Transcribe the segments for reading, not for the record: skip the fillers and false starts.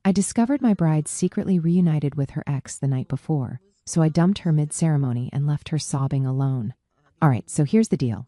I discovered my bride secretly reunited with her ex the night before, so I dumped her mid-ceremony and left her sobbing alone. All right, so here's the deal.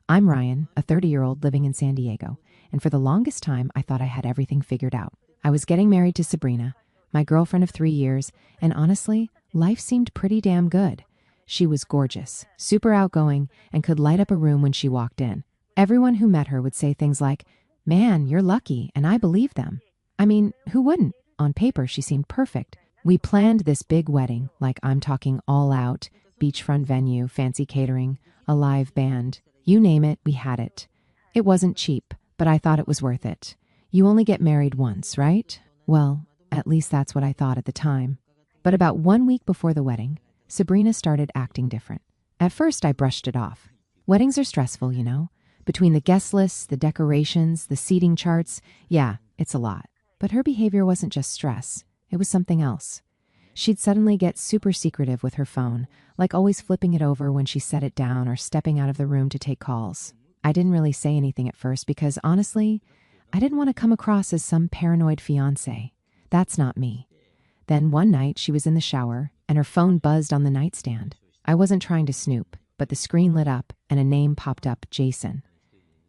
I'm Ryan, a 30-year-old living in San Diego, and for the longest time, I thought I had everything figured out. I was getting married to Sabrina, my girlfriend of 3 years, and honestly, life seemed pretty damn good. She was gorgeous, super outgoing, and could light up a room when she walked in. Everyone who met her would say things like, "Man, you're lucky," and I believed them. I mean, who wouldn't? On paper, she seemed perfect. We planned this big wedding, like I'm talking all out, beachfront venue, fancy catering, a live band. You name it, we had it. It wasn't cheap, but I thought it was worth it. You only get married once, right? Well, at least that's what I thought at the time. But about 1 week before the wedding, Sabrina started acting different. At first, I brushed it off. Weddings are stressful, you know? Between the guest lists, the decorations, the seating charts, yeah, it's a lot. But her behavior wasn't just stress. It was something else. She'd suddenly get super secretive with her phone, like always flipping it over when she set it down or stepping out of the room to take calls. I didn't really say anything at first because, honestly, I didn't want to come across as some paranoid fiancé. That's not me. Then one night, she was in the shower, and her phone buzzed on the nightstand. I wasn't trying to snoop, but the screen lit up, and a name popped up, Jason.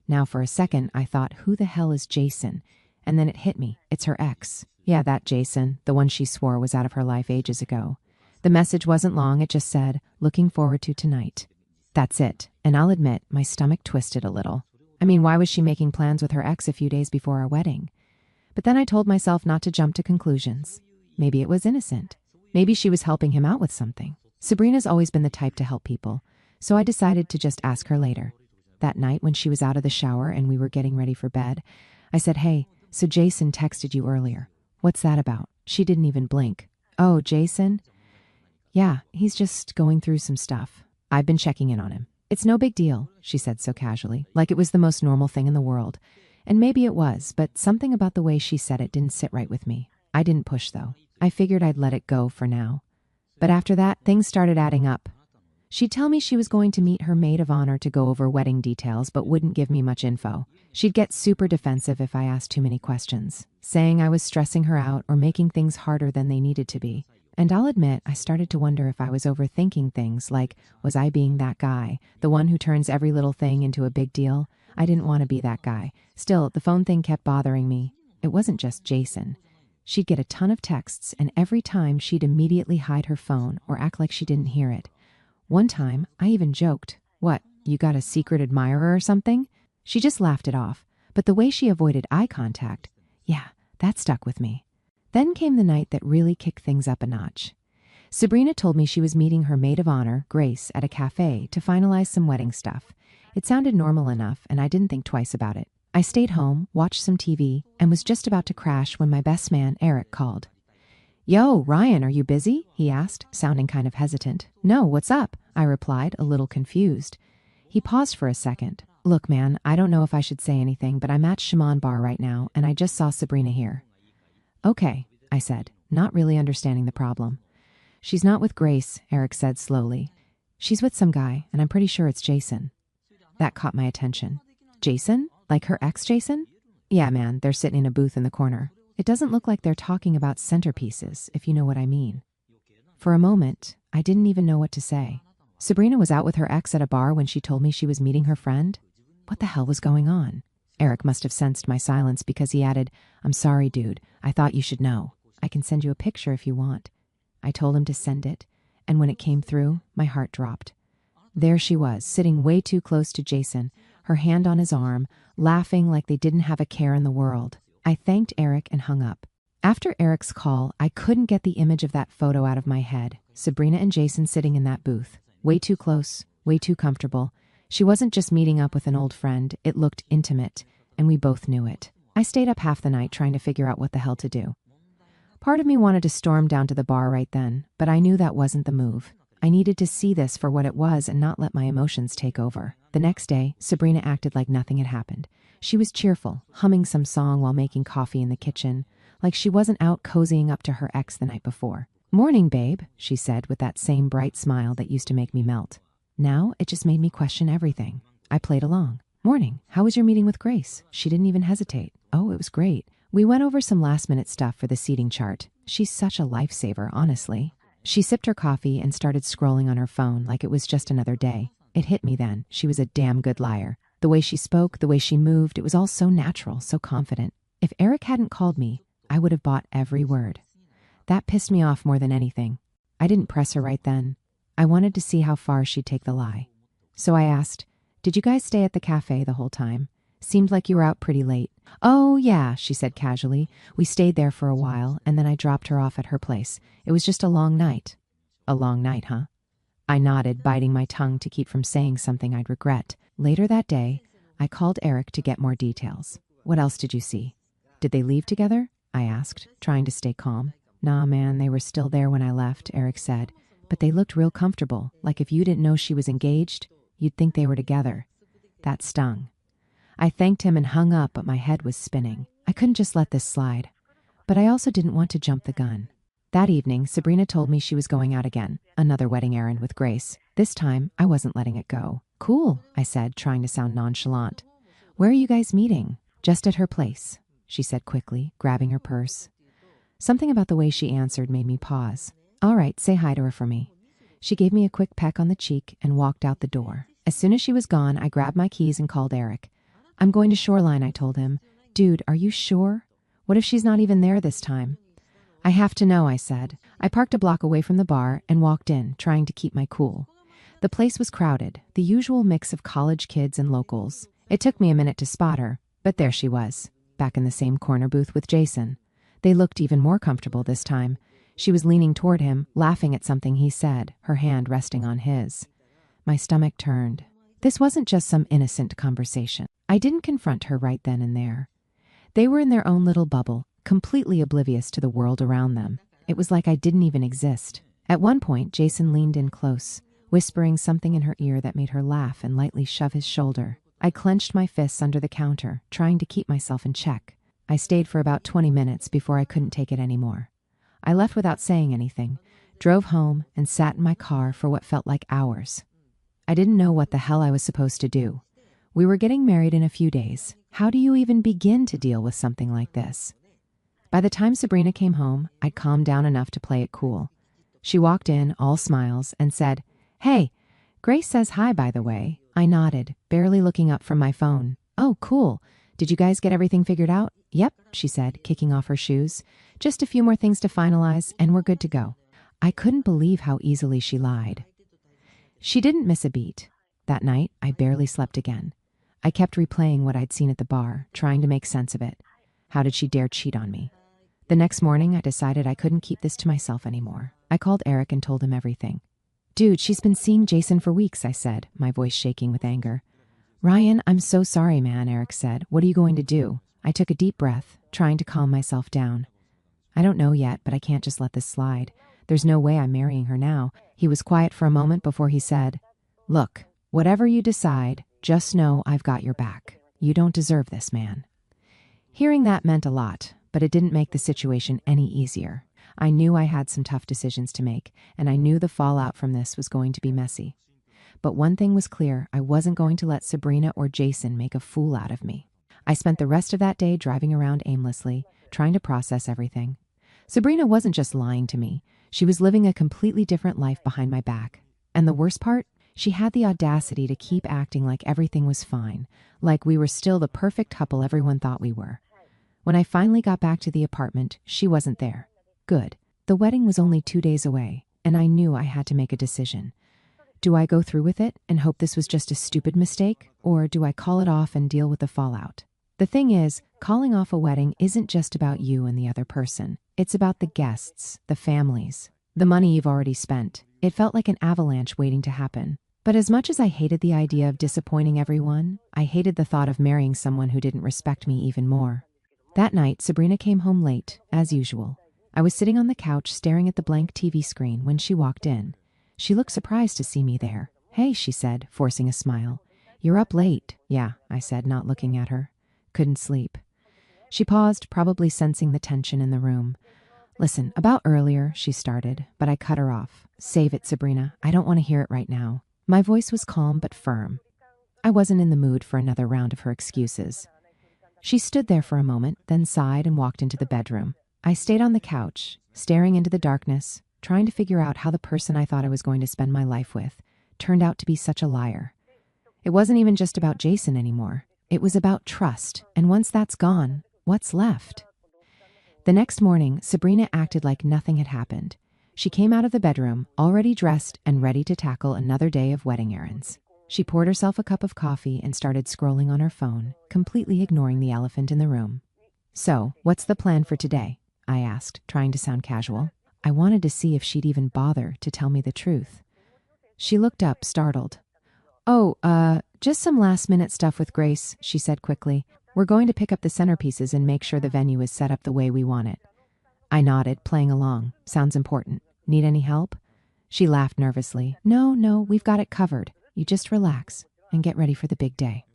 Now, for a second, I thought, who the hell is Jason? And then it hit me. It's her ex. Yeah, that Jason, the one she swore was out of her life ages ago. The message wasn't long. It just said, "Looking forward to tonight." That's it. And I'll admit, my stomach twisted a little. I mean, why was she making plans with her ex a few days before our wedding? But then I told myself not to jump to conclusions. Maybe it was innocent. Maybe she was helping him out with something. Sabrina's always been the type to help people, so I decided to just ask her later. That night when she was out of the shower and we were getting ready for bed, I said, "Hey, so Jason texted you earlier. What's that about?" She didn't even blink. "Oh, Jason? Yeah, he's just going through some stuff. I've been checking in on him." "It's no big deal," she said so casually, like it was the most normal thing in the world. And maybe it was, but something about the way she said it didn't sit right with me. I didn't push, though. I figured I'd let it go for now. But after that, things started adding up. She'd tell me she was going to meet her maid of honor to go over wedding details, but wouldn't give me much info. She'd get super defensive if I asked too many questions, saying I was stressing her out or making things harder than they needed to be. And I'll admit, I started to wonder if I was overthinking things, like, was I being that guy, the one who turns every little thing into a big deal? I didn't want to be that guy. Still, the phone thing kept bothering me. It wasn't just Jason. She'd get a ton of texts, and every time she'd immediately hide her phone or act like she didn't hear it. One time, I even joked, "What, you got a secret admirer or something?" She just laughed it off, but the way she avoided eye contact, yeah, that stuck with me. Then came the night that really kicked things up a notch. Sabrina told me she was meeting her maid of honor, Grace, at a cafe to finalize some wedding stuff. It sounded normal enough, and I didn't think twice about it. I stayed home, watched some TV, and was just about to crash when my best man, Eric, called. "Yo, Ryan, are you busy?" he asked, sounding kind of hesitant. "No, what's up?" I replied, a little confused. He paused for a second. "Look, man, I don't know if I should say anything, but I'm at Shimon Bar right now, and I just saw Sabrina here." "Okay," I said, not really understanding the problem. "She's not with Grace," Eric said slowly. "She's with some guy, and I'm pretty sure it's Jason." That caught my attention. "Jason? Like her ex-Jason?" "Yeah, man, they're sitting in a booth in the corner. It doesn't look like they're talking about centerpieces, if you know what I mean." For a moment, I didn't even know what to say. Sabrina was out with her ex at a bar when she told me she was meeting her friend? What the hell was going on? Eric must have sensed my silence because he added, "I'm sorry, dude. I thought you should know. I can send you a picture if you want." I told him to send it, and when it came through, my heart dropped. There she was, sitting way too close to Jason, her hand on his arm, laughing like they didn't have a care in the world. I thanked Eric and hung up. After Eric's call, I couldn't get the image of that photo out of my head. Sabrina and Jason sitting in that booth. Way too close, way too comfortable. She wasn't just meeting up with an old friend, it looked intimate, and we both knew it. I stayed up half the night trying to figure out what the hell to do. Part of me wanted to storm down to the bar right then, but I knew that wasn't the move. I needed to see this for what it was and not let my emotions take over. The next day, Sabrina acted like nothing had happened. She was cheerful, humming some song while making coffee in the kitchen, like she wasn't out cozying up to her ex the night before. "Morning, babe," she said with that same bright smile that used to make me melt. Now, it just made me question everything. I played along. "Morning, how was your meeting with Grace?" She didn't even hesitate. "Oh, it was great. We went over some last-minute stuff for the seating chart. She's such a lifesaver, honestly. She sipped her coffee and started scrolling on her phone like it was just another day. It hit me then. She was a damn good liar. The way she spoke, the way she moved, it was all so natural, so confident. If Eric hadn't called me, I would have bought every word. That pissed me off more than anything. I didn't press her right then. I wanted to see how far she'd take the lie. So I asked, "Did you guys stay at the cafe the whole time? Seemed like you were out pretty late." "Oh, yeah," she said casually. "We stayed there for a while, and then I dropped her off at her place. It was just a long night." "A long night, huh?" I nodded, biting my tongue to keep from saying something I'd regret. Later that day, I called Eric to get more details. "What else did you see?" "Did they leave together?" I asked, trying to stay calm. "Nah, man, they were still there when I left," Eric said. "But they looked real comfortable, like if you didn't know she was engaged, you'd think they were together." That stung. I thanked him and hung up, but my head was spinning. I couldn't just let this slide. But I also didn't want to jump the gun. That evening, Sabrina told me she was going out again, another wedding errand with Grace. This time, I wasn't letting it go. "Cool," I said, trying to sound nonchalant. "Where are you guys meeting?" "Just at her place," she said quickly, grabbing her purse. Something about the way she answered made me pause. "All right, say hi to her for me." She gave me a quick peck on the cheek and walked out the door. As soon as she was gone, I grabbed my keys and called Eric. "I'm going to Shoreline," I told him. "Dude, are you sure? What if she's not even there this time?" "I have to know," I said. I parked a block away from the bar and walked in, trying to keep my cool. The place was crowded, the usual mix of college kids and locals. It took me a minute to spot her, but there she was, back in the same corner booth with Jason. They looked even more comfortable this time. She was leaning toward him, laughing at something he said, her hand resting on his. My stomach turned. This wasn't just some innocent conversation. I didn't confront her right then and there. They were in their own little bubble, completely oblivious to the world around them. It was like I didn't even exist. At one point, Jason leaned in close, whispering something in her ear that made her laugh and lightly shove his shoulder. I clenched my fists under the counter, trying to keep myself in check. I stayed for about 20 minutes before I couldn't take it anymore. I left without saying anything, drove home, and sat in my car for what felt like hours. I didn't know what the hell I was supposed to do. We were getting married in a few days. How do you even begin to deal with something like this? By the time Sabrina came home, I'd calmed down enough to play it cool. She walked in, all smiles, and said, "Hey, Grace says hi, by the way." I nodded, barely looking up from my phone. "Oh, cool. Did you guys get everything figured out?" "Yep," she said, kicking off her shoes. "Just a few more things to finalize, and we're good to go." I couldn't believe how easily she lied. She didn't miss a beat. That night, I barely slept again. I kept replaying what I'd seen at the bar, trying to make sense of it. How did she dare cheat on me? The next morning, I decided I couldn't keep this to myself anymore. I called Eric and told him everything. "Dude, she's been seeing Jason for weeks," I said, my voice shaking with anger. "Ryan, I'm so sorry, man," Eric said. "What are you going to do?" I took a deep breath, trying to calm myself down. "I don't know yet, but I can't just let this slide. There's no way I'm marrying her now." He was quiet for a moment before he said, "Look, whatever you decide, just know I've got your back. You don't deserve this, man." Hearing that meant a lot, but it didn't make the situation any easier. I knew I had some tough decisions to make, and I knew the fallout from this was going to be messy. But one thing was clear, I wasn't going to let Sabrina or Jason make a fool out of me. I spent the rest of that day driving around aimlessly, trying to process everything. Sabrina wasn't just lying to me. She was living a completely different life behind my back. And the worst part? She had the audacity to keep acting like everything was fine, like we were still the perfect couple everyone thought we were. When I finally got back to the apartment, she wasn't there. Good. The wedding was only 2 days away, and I knew I had to make a decision. Do I go through with it and hope this was just a stupid mistake, or do I call it off and deal with the fallout? The thing is, calling off a wedding isn't just about you and the other person. It's about the guests, the families, the money you've already spent. It felt like an avalanche waiting to happen. But as much as I hated the idea of disappointing everyone, I hated the thought of marrying someone who didn't respect me even more. That night, Sabrina came home late, as usual. I was sitting on the couch staring at the blank TV screen when she walked in. She looked surprised to see me there. "Hey," she said, forcing a smile. "You're up late." "Yeah," I said, not looking at her. "Couldn't sleep." She paused, probably sensing the tension in the room. "Listen, about earlier," she started, but I cut her off. "Save it, Sabrina. I don't want to hear it right now." My voice was calm but firm. I wasn't in the mood for another round of her excuses. She stood there for a moment, then sighed and walked into the bedroom. I stayed on the couch, staring into the darkness, trying to figure out how the person I thought I was going to spend my life with turned out to be such a liar. It wasn't even just about Jason anymore. It was about trust, and once that's gone, what's left? The next morning, Sabrina acted like nothing had happened. She came out of the bedroom, already dressed and ready to tackle another day of wedding errands. She poured herself a cup of coffee and started scrolling on her phone, completely ignoring the elephant in the room. "So, what's the plan for today?" I asked, trying to sound casual. I wanted to see if she'd even bother to tell me the truth. She looked up, startled. Just some last-minute stuff with Grace," she said quickly. "We're going to pick up the centerpieces and make sure the venue is set up the way we want it." I nodded, playing along. "Sounds important. Need any help?" She laughed nervously. No, we've got it covered. You just relax and get ready for the big day."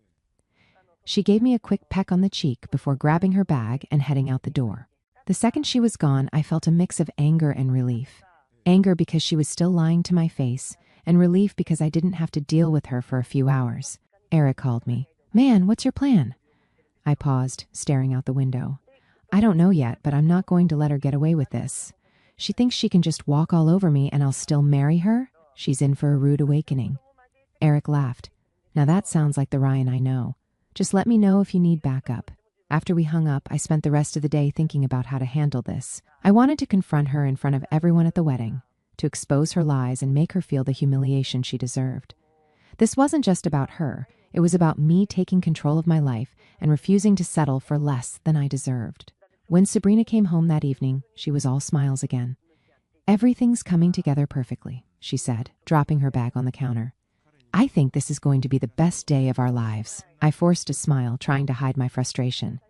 She gave me a quick peck on the cheek before grabbing her bag and heading out the door. The second she was gone, I felt a mix of anger and relief. Anger because she was still lying to my face, and relief because I didn't have to deal with her for a few hours. Eric called me. "Man, what's your plan?" I paused, staring out the window. "I don't know yet, but I'm not going to let her get away with this. She thinks she can just walk all over me and I'll still marry her? She's in for a rude awakening." Eric laughed. "Now that sounds like the Ryan I know. Just let me know if you need backup." After we hung up, I spent the rest of the day thinking about how to handle this. I wanted to confront her in front of everyone at the wedding, to expose her lies and make her feel the humiliation she deserved. This wasn't just about her. It was about me taking control of my life and refusing to settle for less than I deserved. When Sabrina came home that evening, she was all smiles again. "Everything's coming together perfectly," she said, dropping her bag on the counter. "I think this is going to be the best day of our lives." I forced a smile, trying to hide my frustration.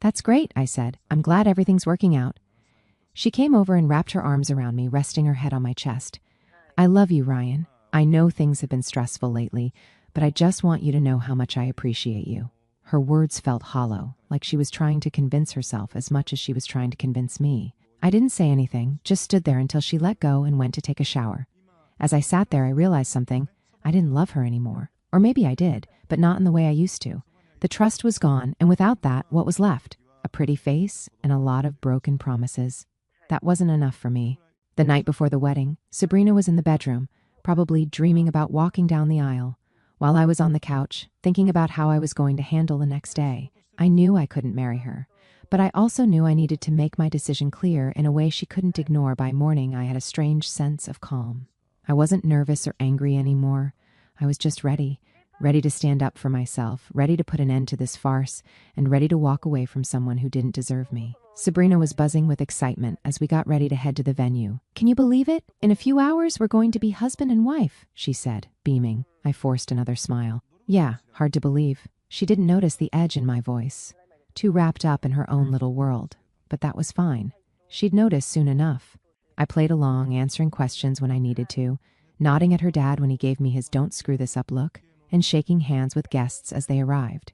"That's great," I said. "I'm glad everything's working out." She came over and wrapped her arms around me, resting her head on my chest. "I love you, Ryan. I know things have been stressful lately, but I just want you to know how much I appreciate you." Her words felt hollow, like she was trying to convince herself as much as she was trying to convince me. I didn't say anything, just stood there until she let go and went to take a shower. As I sat there, I realized something. I didn't love her anymore. Or maybe I did, but not in the way I used to. The trust was gone, and without that, what was left? A pretty face and a lot of broken promises. That wasn't enough for me. The night before the wedding, Sabrina was in the bedroom, probably dreaming about walking down the aisle, while I was on the couch, thinking about how I was going to handle the next day. I knew I couldn't marry her, but I also knew I needed to make my decision clear in a way she couldn't ignore. By morning, I had a strange sense of calm. I wasn't nervous or angry anymore. I was just ready to stand up for myself, ready to put an end to this farce, and ready to walk away from someone who didn't deserve me. Sabrina was buzzing with excitement as we got ready to head to the venue. "Can you believe it? In a few hours, we're going to be husband and wife," she said, beaming. I forced another smile. "Yeah, hard to believe." She didn't notice the edge in my voice, too wrapped up in her own little world. But that was fine. She'd notice soon enough. I played along, answering questions when I needed to, nodding at her dad when he gave me his "don't screw this up" look, and shaking hands with guests as they arrived.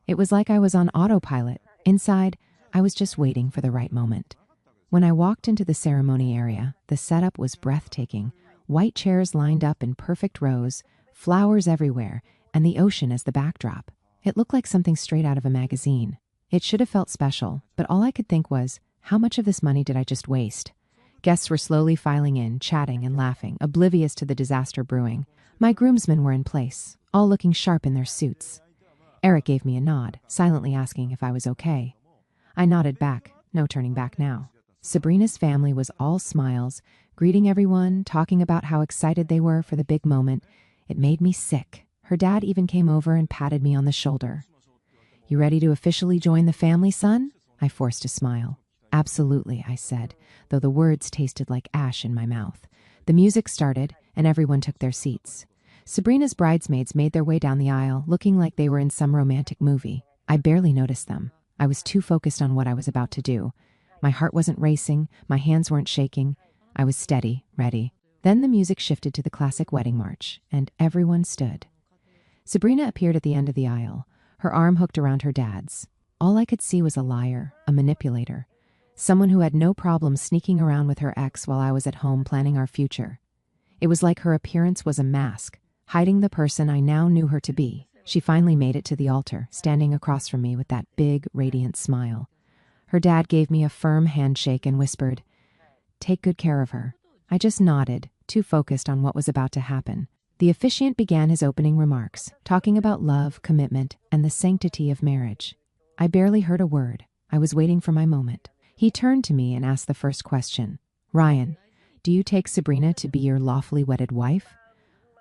It was like I was on autopilot. Inside, I was just waiting for the right moment. When I walked into the ceremony area, the setup was breathtaking. White chairs lined up in perfect rows, flowers everywhere, and the ocean as the backdrop. It looked like something straight out of a magazine. It should have felt special, but all I could think was, how much of this money did I just waste? Guests were slowly filing in, chatting and laughing, oblivious to the disaster brewing. My groomsmen were in place, all looking sharp in their suits. Eric gave me a nod, silently asking if I was okay. I nodded back, no turning back now. Sabrina's family was all smiles, greeting everyone, talking about how excited they were for the big moment. It made me sick. Her dad even came over and patted me on the shoulder. "You ready to officially join the family, son?" I forced a smile. "Absolutely," I said, though the words tasted like ash in my mouth. The music started, and everyone took their seats. Sabrina's bridesmaids made their way down the aisle, looking like they were in some romantic movie. I barely noticed them. I was too focused on what I was about to do. My heart wasn't racing, my hands weren't shaking. I was steady, ready. Then the music shifted to the classic wedding march, and everyone stood. Sabrina appeared at the end of the aisle, her arm hooked around her dad's. All I could see was a liar, a manipulator, someone who had no problem sneaking around with her ex while I was at home planning our future. It was like her appearance was a mask, hiding the person I now knew her to be. She finally made it to the altar, standing across from me with that big, radiant smile. Her dad gave me a firm handshake and whispered, "Take good care of her." I just nodded, too focused on what was about to happen. The officiant began his opening remarks, talking about love, commitment, and the sanctity of marriage. I barely heard a word. I was waiting for my moment. He turned to me and asked the first question. "Ryan, do you take Sabrina to be your lawfully wedded wife?"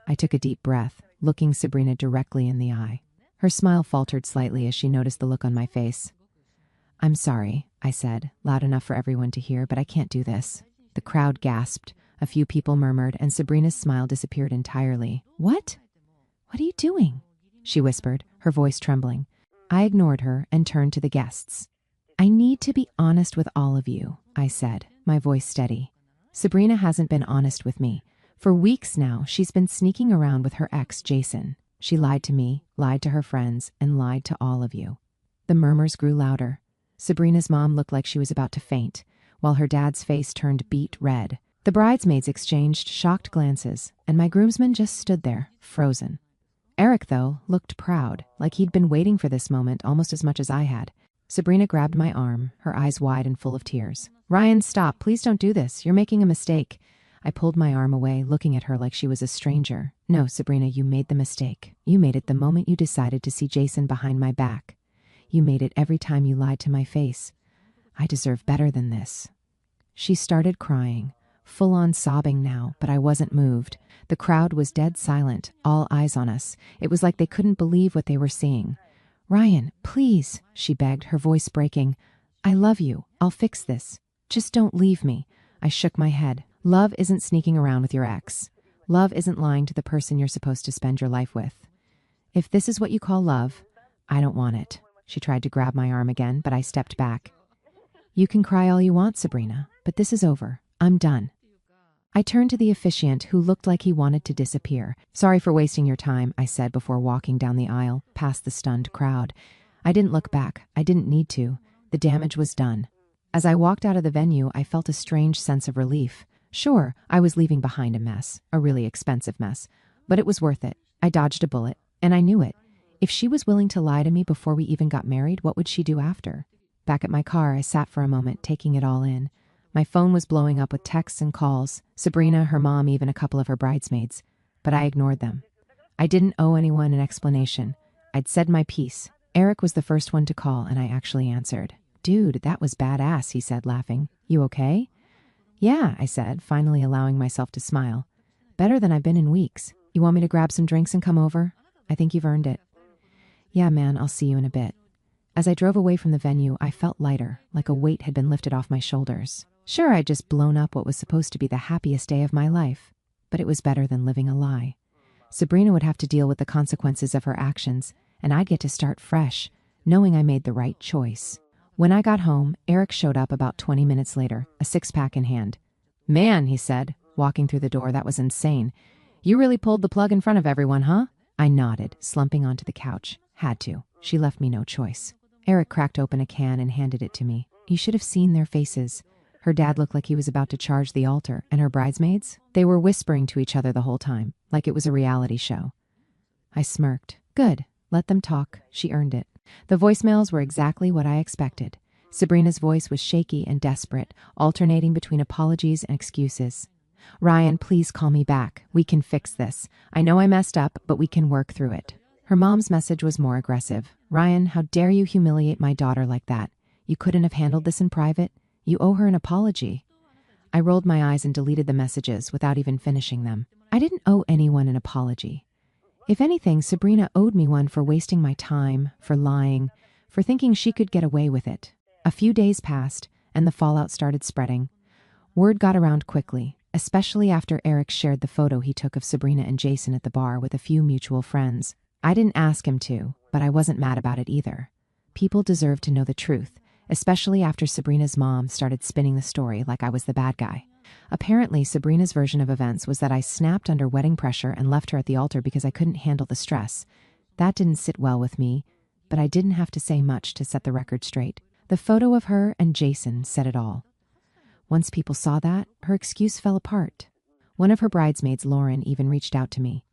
I took a deep breath, looking Sabrina directly in the eye. Her smile faltered slightly as she noticed the look on my face. "I'm sorry," I said, loud enough for everyone to hear, "but I can't do this." The crowd gasped, a few people murmured, and Sabrina's smile disappeared entirely. "What? What are you doing?" she whispered, her voice trembling. I ignored her and turned to the guests. "I need to be honest with all of you," I said, my voice steady. "Sabrina hasn't been honest with me. For weeks now, she's been sneaking around with her ex, Jason. She lied to me, lied to her friends, and lied to all of you." The murmurs grew louder. Sabrina's mom looked like she was about to faint, while her dad's face turned beet red. The bridesmaids exchanged shocked glances, and my groomsmen just stood there, frozen. Eric, though, looked proud, like he'd been waiting for this moment almost as much as I had. Sabrina grabbed my arm, her eyes wide and full of tears. "Ryan, stop. Please don't do this. You're making a mistake." I pulled my arm away, looking at her like she was a stranger. "No, Sabrina, you made the mistake. You made it the moment you decided to see Jason behind my back. You made it every time you lied to my face. I deserve better than this." She started crying, full-on sobbing now, but I wasn't moved. The crowd was dead silent, all eyes on us. It was like they couldn't believe what they were seeing. "Ryan, please," she begged, her voice breaking. "I love you. I'll fix this. Just don't leave me." I shook my head. Love isn't sneaking around with your ex. Love isn't lying to the person you're supposed to spend your life with. If this is what you call love, I don't want it. She tried to grab my arm again, but I stepped back. "You can cry all you want, Sabrina, but this is over. I'm done." I turned to the officiant, who looked like he wanted to disappear. "Sorry for wasting your time," I said before walking down the aisle, past the stunned crowd. I didn't look back. I didn't need to. The damage was done. As I walked out of the venue, I felt a strange sense of relief. Sure, I was leaving behind a mess, a really expensive mess, but it was worth it. I dodged a bullet, and I knew it. If she was willing to lie to me before we even got married, what would she do after? Back at my car, I sat for a moment, taking it all in. My phone was blowing up with texts and calls, Sabrina, her mom, even a couple of her bridesmaids. But I ignored them. I didn't owe anyone an explanation. I'd said my piece. Eric was the first one to call, and I actually answered. "Dude, that was badass," he said, laughing. "You okay?" "Yeah," I said, finally allowing myself to smile. "Better than I've been in weeks. You want me to grab some drinks and come over? I think you've earned it." "Yeah, man, I'll see you in a bit." As I drove away from the venue, I felt lighter, like a weight had been lifted off my shoulders. Sure, I'd just blown up what was supposed to be the happiest day of my life, but it was better than living a lie. Sabrina would have to deal with the consequences of her actions, and I'd get to start fresh, knowing I made the right choice. When I got home, Eric showed up about 20 minutes later, a six-pack in hand. "Man," he said, walking through the door, "that was insane. You really pulled the plug in front of everyone, huh?" I nodded, slumping onto the couch. Had to. She left me no choice. Eric cracked open a can and handed it to me. You should have seen their faces. Her dad looked like he was about to charge the altar, and her bridesmaids? They were whispering to each other the whole time, like it was a reality show. I smirked. Good. Let them talk. She earned it. The voicemails were exactly what I expected. Sabrina's voice was shaky and desperate, alternating between apologies and excuses. "Ryan, please call me back. We can fix this. I know I messed up, but we can work through it." Her mom's message was more aggressive. "Ryan, how dare you humiliate my daughter like that? You couldn't have handled this in private? You owe her an apology." I rolled my eyes and deleted the messages without even finishing them. I didn't owe anyone an apology. If anything, Sabrina owed me one for wasting my time, for lying, for thinking she could get away with it. A few days passed, and the fallout started spreading. Word got around quickly, especially after Eric shared the photo he took of Sabrina and Jason at the bar with a few mutual friends. I didn't ask him to, but I wasn't mad about it either. People deserved to know the truth, especially after Sabrina's mom started spinning the story like I was the bad guy. Apparently, Sabrina's version of events was that I snapped under wedding pressure and left her at the altar because I couldn't handle the stress. That didn't sit well with me, but I didn't have to say much to set the record straight. The photo of her and Jason said it all. Once people saw that, her excuse fell apart. One of her bridesmaids, Lauren, even reached out to me.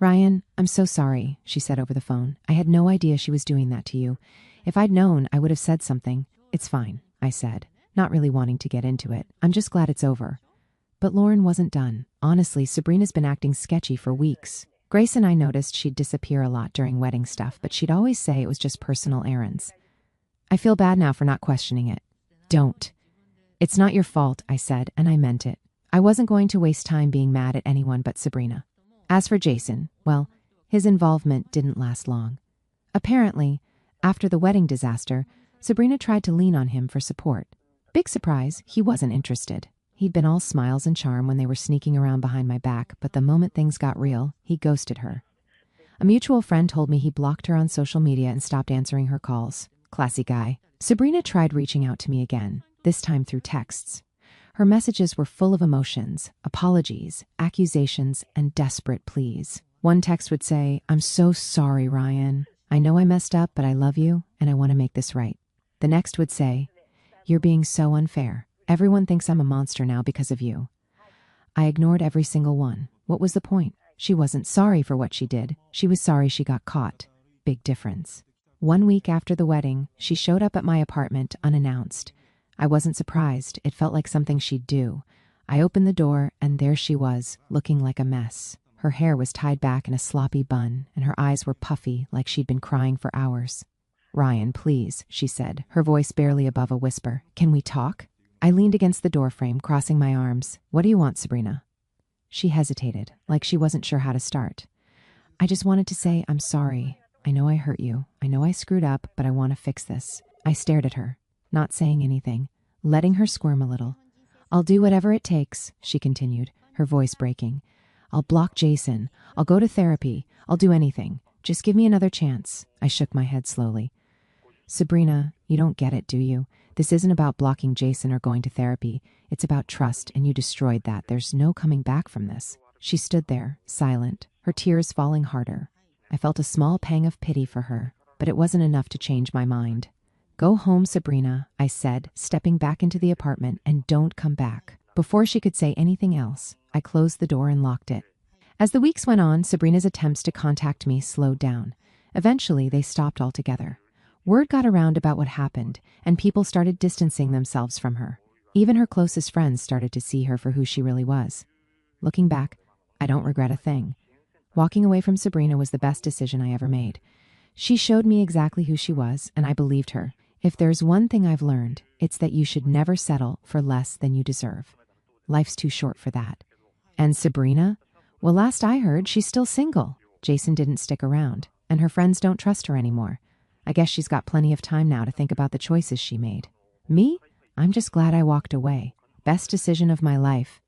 Ryan, I'm so sorry, she said over the phone. I had no idea she was doing that to you. If I'd known, I would have said something. It's fine, I said, not really wanting to get into it. I'm just glad it's over. But Lauren wasn't done. Honestly, Sabrina's been acting sketchy for weeks. Grace and I noticed she'd disappear a lot during wedding stuff, but she'd always say it was just personal errands. I feel bad now for not questioning it. Don't. It's not your fault, I said, and I meant it. I wasn't going to waste time being mad at anyone but Sabrina. As for Jason, well, his involvement didn't last long. Apparently, after the wedding disaster, Sabrina tried to lean on him for support. Big surprise, he wasn't interested. He'd been all smiles and charm when they were sneaking around behind my back, but the moment things got real, he ghosted her. A mutual friend told me he blocked her on social media and stopped answering her calls. Classy guy. Sabrina tried reaching out to me again, this time through texts. Her messages were full of emotions, apologies, accusations, and desperate pleas. One text would say, "I'm so sorry, Ryan. I know I messed up, but I love you, and I want to make this right." The next would say, "You're being so unfair. Everyone thinks I'm a monster now because of you." I ignored every single one. What was the point? She wasn't sorry for what she did. She was sorry she got caught. Big difference. 1 week after the wedding, she showed up at my apartment unannounced. I wasn't surprised. It felt like something she'd do. I opened the door, and there she was, looking like a mess. Her hair was tied back in a sloppy bun, and her eyes were puffy, like she'd been crying for hours. "Ryan, please," she said, her voice barely above a whisper. "Can we talk?" I leaned against the doorframe, crossing my arms. "What do you want, Sabrina?" She hesitated, like she wasn't sure how to start. "I just wanted to say I'm sorry. I know I hurt you. I know I screwed up, but I want to fix this." I stared at her, not saying anything, letting her squirm a little. "I'll do whatever it takes," she continued, her voice breaking. "I'll block Jason. I'll go to therapy. I'll do anything. Just give me another chance." I shook my head slowly. "Sabrina, you don't get it, do you? This isn't about blocking Jason or going to therapy. It's about trust, and you destroyed that. There's no coming back from this." She stood there, silent, her tears falling harder. I felt a small pang of pity for her, but it wasn't enough to change my mind. "Go home, Sabrina," I said, stepping back into the apartment, "and don't come back." Before she could say anything else, I closed the door and locked it. As the weeks went on, Sabrina's attempts to contact me slowed down. Eventually, they stopped altogether. Word got around about what happened, and people started distancing themselves from her. Even her closest friends started to see her for who she really was. Looking back, I don't regret a thing. Walking away from Sabrina was the best decision I ever made. She showed me exactly who she was, and I believed her. If there's one thing I've learned, it's that you should never settle for less than you deserve. Life's too short for that. And Sabrina? Well, last I heard, she's still single. Jason didn't stick around, and her friends don't trust her anymore. I guess she's got plenty of time now to think about the choices she made. Me? I'm just glad I walked away. Best decision of my life.